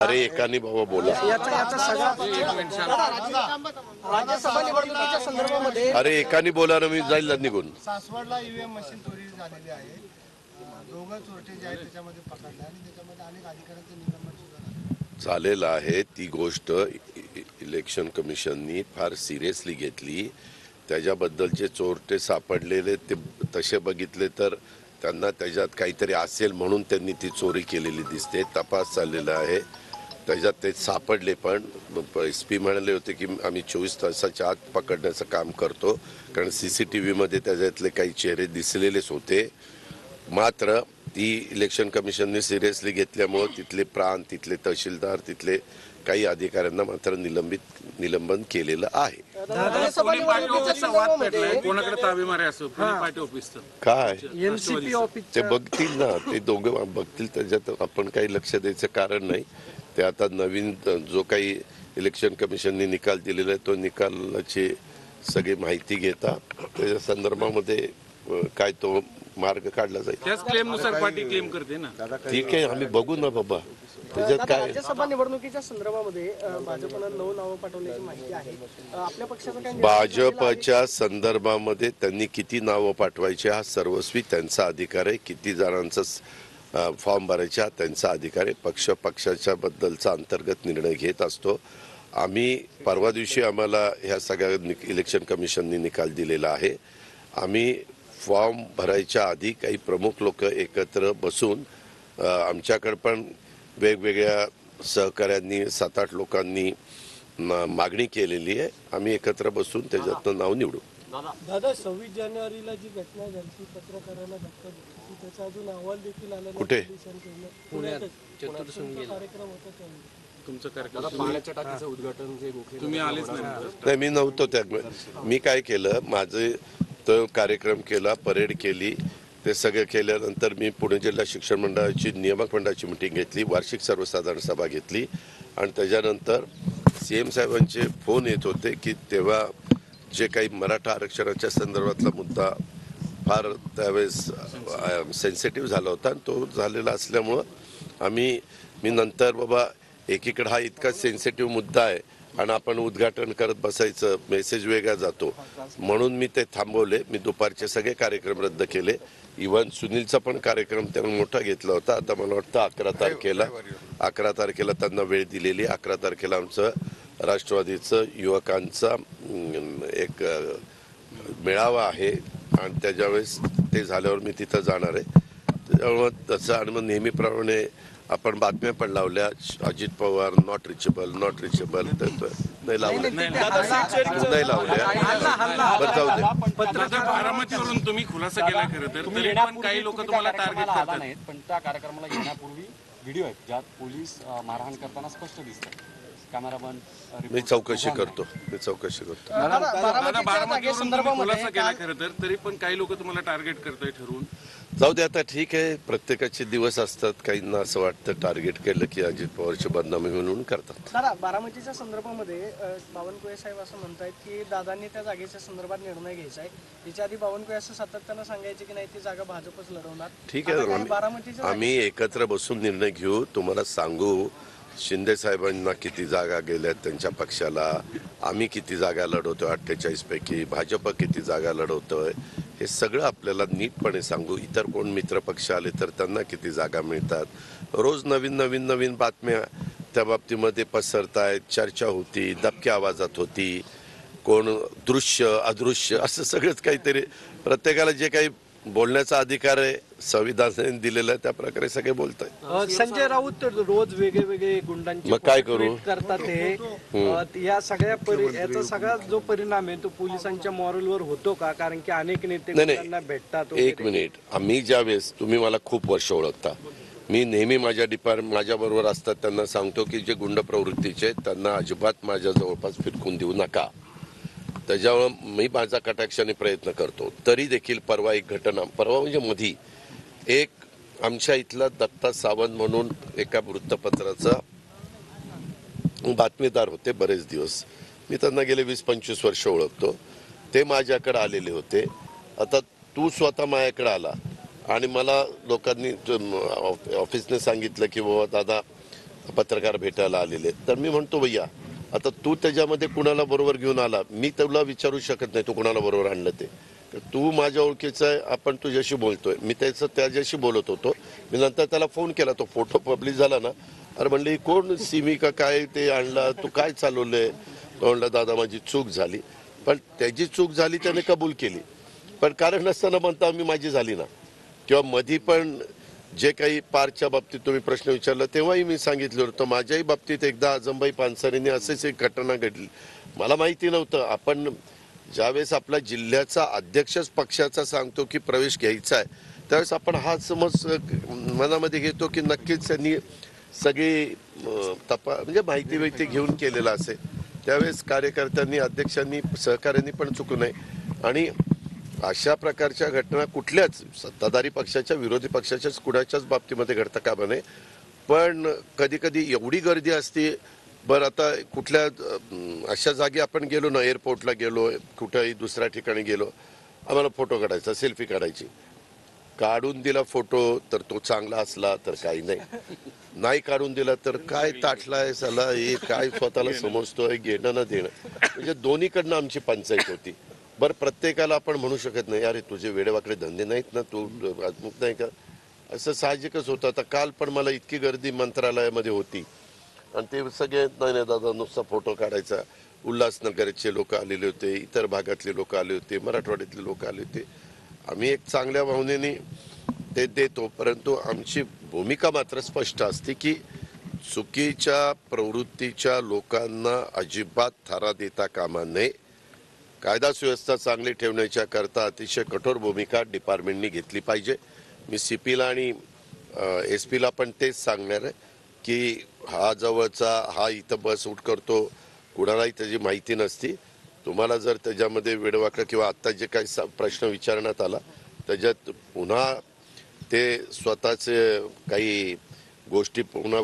अरे एकाने बाबा बोला राज्यसभा निवडणुकीच्या संदर्भामध्ये अरे एकाने बोला ना, मी जाईल निघून. सासवडला ईव्हीएम मशीन चोरी झालेली आहे. दोघं चोरटे जे आहेत त्याच्यामध्ये पकडले आणि त्याच्यामध्ये अनेक अधिकाऱ्यांचे निलंबन सुद्धा झालेलं आहे. ती गोष्ट इलेक्शन कमिशननी फार सिरियसली घेतली. त्याच्याबद्दलचे चोरटे सापडलेले ते तसे बघितले तर त्यांना त्याच्यात काहीतरी असेल म्हणून त्यांनी ती चोरी केलेली दिसते. तपास चाललेला आहे. त्याच्यात ते सापडले पण SP म्हणाले होते की आम्ही 24 तासाच्या आत पकडण्याचं काम करतो, कारण CCTV मध्ये त्याच्यातले काही चेहरे दिसलेलेच होते. मात्र ती इलेक्शन कमिशनने सिरियसली घेतल्यामुळे तिथले प्रांत, तिथले तहसीलदार, तिथले काही अधिकाऱ्यांना मात्र निलंबन केलेलं आहे. काय ते बघतील ना, ते दोघं बघतील. त्याच्यात आपण काही लक्ष द्यायचं कारण नाही. ते आता नवीन जो काही इलेक्शन कमिशनने निकाल दिलेला आहे तो निकालाची सगळी माहिती घेता त्याच्या संदर्भामध्ये काय तो मार्ग काढला जाईल. त्याच क्लेमनुसार पार्टी क्लेम करते ना. ठीक आहे, आम्ही बघू ना बाबा. त्याच्यात काय राज्यसभा निवडणुकीच्या संदर्भामध्ये भाजपनं 9 नावं पाठवल्याची माहिती आहे. आपल्या पक्षाचं काय भाजपच्या संदर्भामध्ये त्यांनी किती नावं पाठवायची हा सर्वस्वी त्यांचा अधिकार आहे. किती जणांचा फॉर्म भरायचा त्यांचा अधिकार आहे. पक्षाच्या बद्दलचा अंतर्गत निर्णय घेत असतो आम्ही. परवा दिवशी आम्हाला ह्या सगळ्या इलेक्शन कमिशनने निकाल दिलेला आहे. आम्ही फॉर्म भरायच्या आधी काही प्रमुख लोक एकत्र बसून आमच्याकडे पण वेगवेगळ्या सहकाऱ्यांनी 7-8 लोकांनी मागणी केलेली आहे. आम्ही एकत्र बसून त्याच्यातनं नाव निवडू. दादा 26 जानेवारीला जी घटना झाली पत्रकारांना धक्का दिली त्याचा अजून अहवाल देखील आला नाही. कुठे? पुण्यात कार्यक्रम होता त्यावेळी तुमचं कार्यक्रम पाण्याच्या टाकीचं उद्घाटन जे तुम्ही आलेच नाही, मी नव्हतो त्यात. मी काय केलं, माझे तो कार्यक्रम केला, परेड केली, ते सगळं केल्यानंतर मी पुणे जिल्हा शिक्षण मंडळाची नियामक मंडळाची मिटिंग घेतली, वार्षिक सर्वसाधारण सभा घेतली आणि त्याच्यानंतर CM साहेबांचे फोन येत होते की तेव्हा जे काही मराठा आरक्षणाच्या संदर्भातला मुद्दा फार त्यावेळेस सेन्सिटिव्ह झाला होता आणि तो झालेला असल्यामुळं मी नंतर बाबा एकीकडे हा इतका सेन्सिटिव्ह मुद्दा आहे आणि आपण उद्घाटन करत बसायचं, मेसेज वेगळा जातो म्हणून मी ते थांबवले. मी दुपारचे सगळे कार्यक्रम रद्द केले. इव्हन सुनीलचा पण कार्यक्रम त्यांनी मोठा घेतला होता. आता मला वाटतं 11 तारखेला त्यांना वेळ दिलेली. 11 तारखेला आमचं राष्ट्रवादीचं युवकांचा एक मेळावा आहे आणि त्याच्यावेळेस ते झाल्यावर मी तिथं जाणार आहे. त्याच्यामुळं तसं आणि मग नेहमीप्रमाणे आपण बातम्या पण लावल्या. अजित पवार नॉट रिचेबल नाही लावल्या. बरं जाऊ दे. बारामतीवरून तुम्ही खुलासा केला खरं तर तरी पण काही लोक तुम्हाला टार्गेट करतात. पण त्या कार्यक्रमाला येण्यापूर्वी व्हिडिओ आहेत ज्यात पोलीस मारहाण करताना स्पष्ट दिसतात. कॅमेरामन मी चौकशी करतो. बारामतीवरून तुम्ही खुलासा केला खरं तर तरी पण काही लोक तुम्हाला टार्गेट करताय ठरवून. जाऊ दे आता, ठीक आहे. प्रत्येकाचे दिवस असतात. काहींना असं वाटतं टार्गेट केलं की अजित पवारची बदनामी म्हणून करतात. दादा बारामतीच्या संदर्भामध्ये बावनकुळे साहेब असं म्हणतायत की दादांनी त्या जागेच्या संदर्भात निर्णय घ्यायचा आहे. त्याच्या आधी बावनकुळे असं सातत्यानं सांगायचे की नाही ती जागा भाजपच लढवणार. ठीक आहे, आम्ही एकत्र बसून निर्णय घेऊ. तुम्हाला सांगू, शिंदे साहेबांना किती जागा गेल्यात त्यांच्या पक्षाला, आम्ही किती जागा लढवतोय 48 पैकी, भाजप किती जागा लढवतोय, हे सगळं आपल्याला नीटपणे सांगू. इतर कोण मित्र पक्ष आले तर त्यांना किती जागा मिळतात. रोज नवीन बातम्या त्या बाबतीमध्ये पसरतायत. चर्चा होती, दबक्या आवाजात होती, कोण दृश्य अदृश्य असं सगळंच काहीतरी. प्रत्येकाला जे काही बोलण्याचा अधिकार आहे संविधानाने दिलेला आहे त्या प्रकारे सगळे बोलत आहेत. संजय राऊत रोज वेगळे गुंडांची मग काय करू करतात हे. या सगळ्या याचा सगळा जो परिणाम आहे तो पोलिसांच्या मॉरलवर होतो का? कारण की अनेक नेते त्यांना भेटतात. एक मिनिट, आम्ही ज्यावेळेस, तुम्ही मला खूप वर्ष ओळखता, मी नेहमी माझ्या बरोबर असतात त्यांना सांगतो की जे गुंड प्रवृत्तीचे त्यांना अजिबात माझ्या जवळपास फिरकून देऊ नका. त्याच्यामुळे मी माझा कटाक्षाने प्रयत्न करतो. तरी देखील परवा एक घटना, परवा म्हणजे मधी एक आमच्या इथला दत्ता सावंत म्हणून एका वृत्तपत्राचा बातमीदार होते बरेच दिवस. मी त्यांना गेले 20-25 वर्ष ओळखतो. ते माझ्याकडे आलेले होते. आता तू स्वतः माझ्याकडे आला आणि मला लोकांनी ऑफिसने सांगितलं की बाबा दादा पत्रकार भेटायला आलेले. तर मी म्हणतो भैया आता तू त्याच्यामध्ये कुणाला बरोबर घेऊन आला, मी तुला विचारू शकत नाही तू कुणाला बरोबर आणलं ते. तर तू माझ्या ओळखीचा आहे, आपण तुझ्याशी बोलतोय, मी त्याच्याशी बोलत होतो. मी नंतर त्याला फोन केला, तो फोटो पब्लिश झाला ना, अरे म्हणले कोण सिमी का काय ते आणला, तू काय चालवलंय. तो म्हणला दादा माझी चूक झाली. पण त्याची चूक झाली त्याने कबूल केली, पण कारण नसताना म्हणता मी माझी झाली ना. किंवा मधी पण जे काही पारच्या बाबतीत तुम्ही प्रश्न विचारला तेव्हाही मी सांगितलं होतं, माझ्याही बाबतीत एकदा आजमबाई पानसरेंनी असेच एक घटना घडली. मला माहिती नव्हतं. आपण ज्यावेळेस आपला जिल्ह्याचा अध्यक्षच पक्षाचा सांगतो की प्रवेश घ्यायचा आहे, त्यावेळेस आपण हा समज मनामध्ये घेतो की नक्कीच त्यांनी सगळी म्हणजे माहिती घेऊन केलेला असेल. त्यावेळेस कार्यकर्त्यांनी, अध्यक्षांनी, सहकार्यांनी पण चुकू नये. आणि अशा प्रकारच्या घटना कुठल्याच सत्ताधारी पक्षाच्या, विरोधी पक्षाच्याच कुणाच्याच बाबतीमध्ये घडता कामा नये. पण कधी कधी एवढी गर्दी असते. बरं आता कुठल्या अशा जागी आपण गेलो ना, एअरपोर्टला गेलो, कुठेही दुसऱ्या ठिकाणी गेलो, आम्हाला फोटो काढायचा, सेल्फी काढायची. काढून दिला फोटो तर तो चांगला असला तर काही नाही काढून दिला तर काय ताटलाय साला, हे काय स्वतःला समजतोय, घेणं ना देणं. म्हणजे दोन्हीकडनं आमची पंचायत होती. बरं प्रत्येकाला आपण म्हणू शकत नाही अरे तुझे वेडेवाकडे धंदे नाहीत ना, तू अमुक नाही का, असं साहजिकच होतं. आता काल पण मला इतकी गर्दी मंत्रालयामध्ये होती आणि ते सगळे नाही दादा नुसता फोटो काढायचा. उल्हासनगरचे लोक आलेले होते, इतर भागातले लोक आले होते, मराठवाड्यातले लोक आले होते. आम्ही एक चांगल्या भावनेने ते देतो, परंतु आमची भूमिका मात्र स्पष्ट असते की चुकीच्या प्रवृत्तीच्या लोकांना अजिबात थारा देता कामा नये. कायदा सुव्यवस्था चांगली ठेवण्याच्या करता अतिशय कठोर भूमिका डिपार्टमेंटनी घेतली पाहिजे. मी सीपीला आणि एसपीला पण तेच सांगणार आहे की हा जवळचा, हा इथं बस उठ करतो, कुणालाही त्याची माहिती नसती. तुम्हाला जर त्याच्यामध्ये वेडवाकडं किंवा आत्ता जे काही प्रश्न विचारण्यात आला त्याच्यात पुन्हा ते स्वतःचे काही गोष्टी पुन्हा